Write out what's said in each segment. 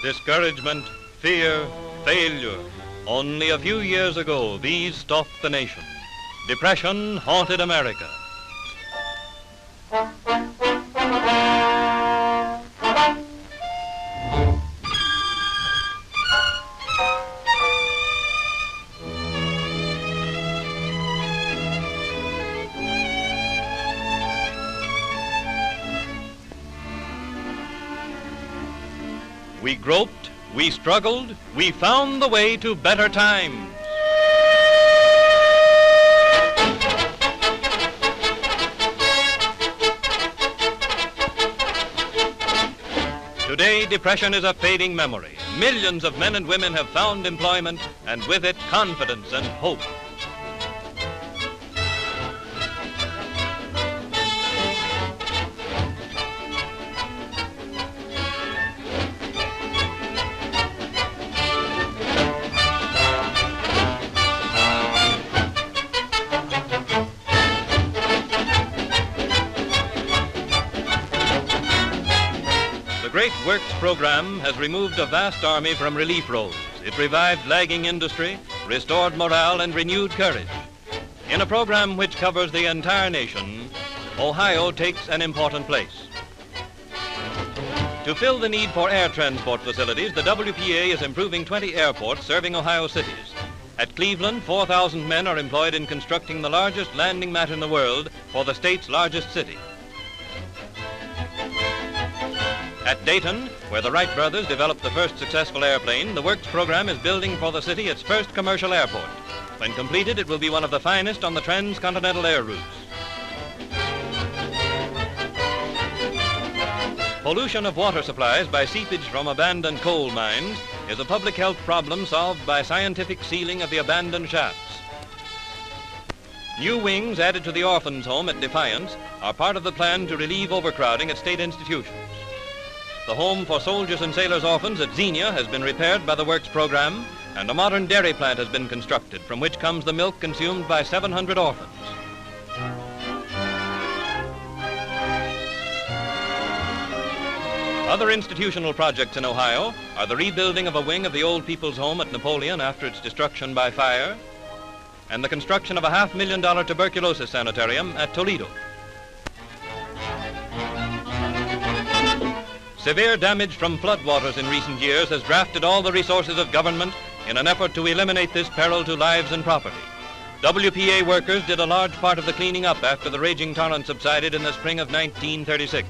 discouragement, fear, failure. Only a few years ago, these stalked the nation. Depression haunted America. We groped, we struggled, we found the way to better times. Today, depression is a fading memory. Millions of men and women have found employment, and with it, confidence and hope. The Great Works program has removed a vast army from relief roles. It revived lagging industry, restored morale, and renewed courage. In a program which covers the entire nation, Ohio takes an important place. To fill the need for air transport facilities, the WPA is improving 20 airports serving Ohio cities. At Cleveland, 4,000 men are employed in constructing the largest landing mat in the world for the state's largest city. At Dayton, where the Wright brothers developed the first successful airplane, the Works program is building for the city its first commercial airport. When completed, it will be one of the finest on the transcontinental air routes. Pollution of water supplies by seepage from abandoned coal mines is a public health problem solved by scientific sealing of the abandoned shafts. New wings added to the orphans' home at Defiance are part of the plan to relieve overcrowding at state institutions. The home for soldiers and sailors' orphans at Xenia has been repaired by the Works program, and a modern dairy plant has been constructed from which comes the milk consumed by 700 orphans. Other institutional projects in Ohio are the rebuilding of a wing of the Old People's Home at Napoleon after its destruction by fire, and the construction of a $500,000 tuberculosis sanitarium at Toledo. Severe damage from floodwaters in recent years has drafted all the resources of government in an effort to eliminate this peril to lives and property. WPA workers did a large part of the cleaning up after the raging torrent subsided in the spring of 1936.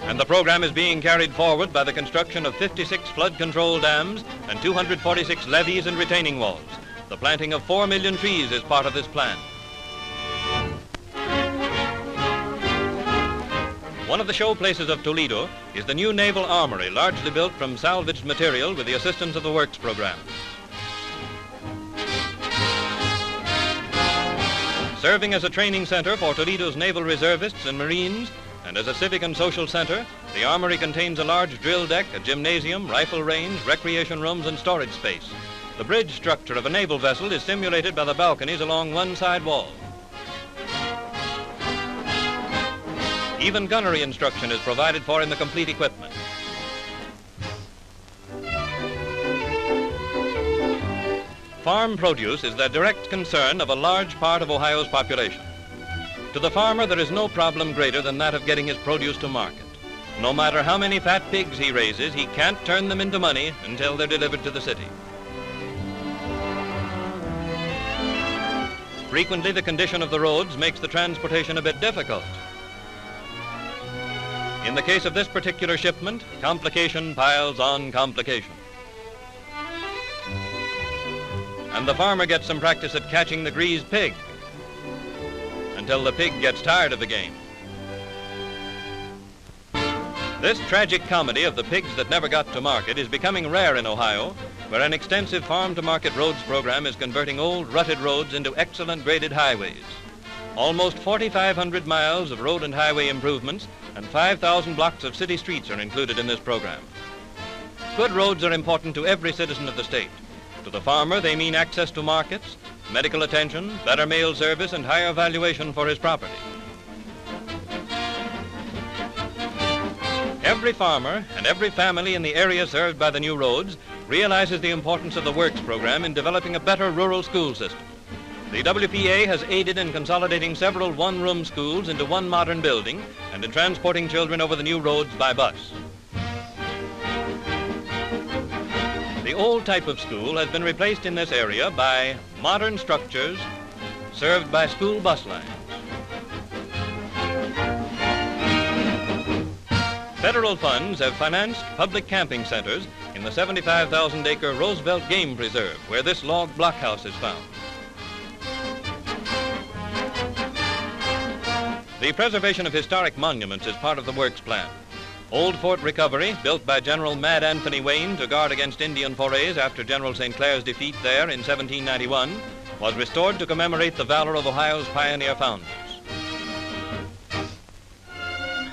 And the program is being carried forward by the construction of 56 flood control dams and 246 levees and retaining walls. The planting of 4 million trees is part of this plan. One of the showplaces of Toledo is the new Naval Armory, largely built from salvaged material with the assistance of the Works program. Serving as a training center for Toledo's naval reservists and Marines, and as a civic and social center, the Armory contains a large drill deck, a gymnasium, rifle range, recreation rooms, and storage space. The bridge structure of a naval vessel is simulated by the balconies along one side wall. Even gunnery instruction is provided for in the complete equipment. Farm produce is the direct concern of a large part of Ohio's population. To the farmer, there is no problem greater than that of getting his produce to market. No matter how many fat pigs he raises, he can't turn them into money until they're delivered to the city. Frequently, the condition of the roads makes the transportation a bit difficult. In the case of this particular shipment, complication piles on complication. And the farmer gets some practice at catching the greased pig until the pig gets tired of the game. This tragic comedy of the pigs that never got to market is becoming rare in Ohio, where an extensive farm-to-market roads program is converting old rutted roads into excellent graded highways. Almost 4,500 miles of road and highway improvements and 5,000 blocks of city streets are included in this program. Good roads are important to every citizen of the state. To the farmer, they mean access to markets, medical attention, better mail service, and higher valuation for his property. Every farmer and every family in the area served by the new roads realizes the importance of the Works program in developing a better rural school system. The WPA has aided in consolidating several one-room schools into one modern building and in transporting children over the new roads by bus. The old type of school has been replaced in this area by modern structures served by school bus lines. Federal funds have financed public camping centers in the 75,000-acre Roosevelt Game Preserve, where this log blockhouse is found. The preservation of historic monuments is part of the Works plan. Old Fort Recovery, built by General Mad Anthony Wayne to guard against Indian forays after General St. Clair's defeat there in 1791, was restored to commemorate the valor of Ohio's pioneer founders.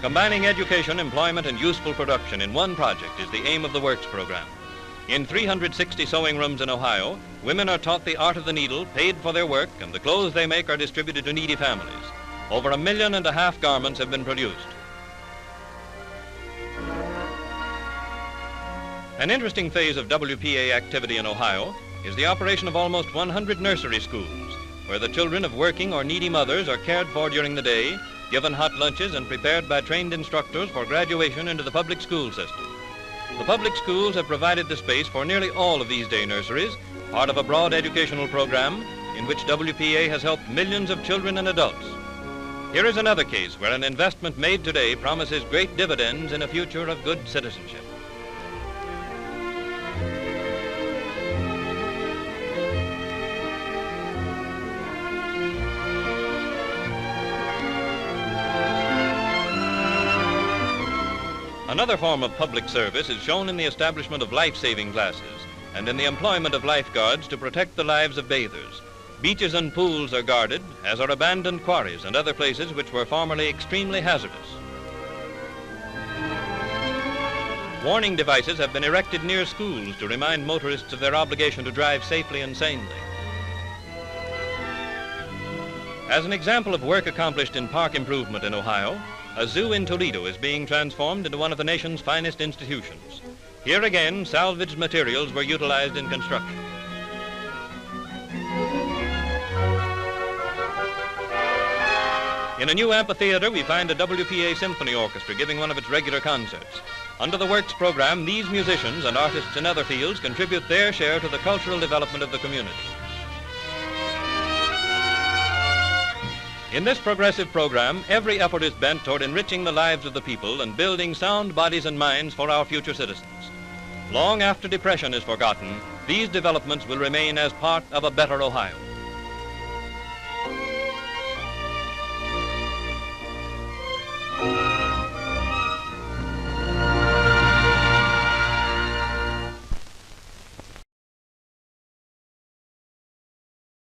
Combining education, employment, and useful production in one project is the aim of the Works program. In 360 sewing rooms in Ohio, women are taught the art of the needle, paid for their work, and the clothes they make are distributed to needy families. Over 1.5 million garments have been produced. An interesting phase of WPA activity in Ohio is the operation of almost 100 nursery schools, where the children of working or needy mothers are cared for during the day, given hot lunches, and prepared by trained instructors for graduation into the public school system. The public schools have provided the space for nearly all of these day nurseries, part of a broad educational program in which WPA has helped millions of children and adults. Here is another case where an investment made today promises great dividends in a future of good citizenship. Another form of public service is shown in the establishment of life-saving classes and in the employment of lifeguards to protect the lives of bathers. Beaches and pools are guarded, as are abandoned quarries and other places which were formerly extremely hazardous. Warning devices have been erected near schools to remind motorists of their obligation to drive safely and sanely. As an example of work accomplished in park improvement in Ohio, a zoo in Toledo is being transformed into one of the nation's finest institutions. Here again, salvaged materials were utilized in construction. In a new amphitheater, we find a WPA symphony orchestra giving one of its regular concerts. Under the Works program, these musicians and artists in other fields contribute their share to the cultural development of the community. In this progressive program, every effort is bent toward enriching the lives of the people and building sound bodies and minds for our future citizens. Long after depression is forgotten, these developments will remain as part of a better Ohio.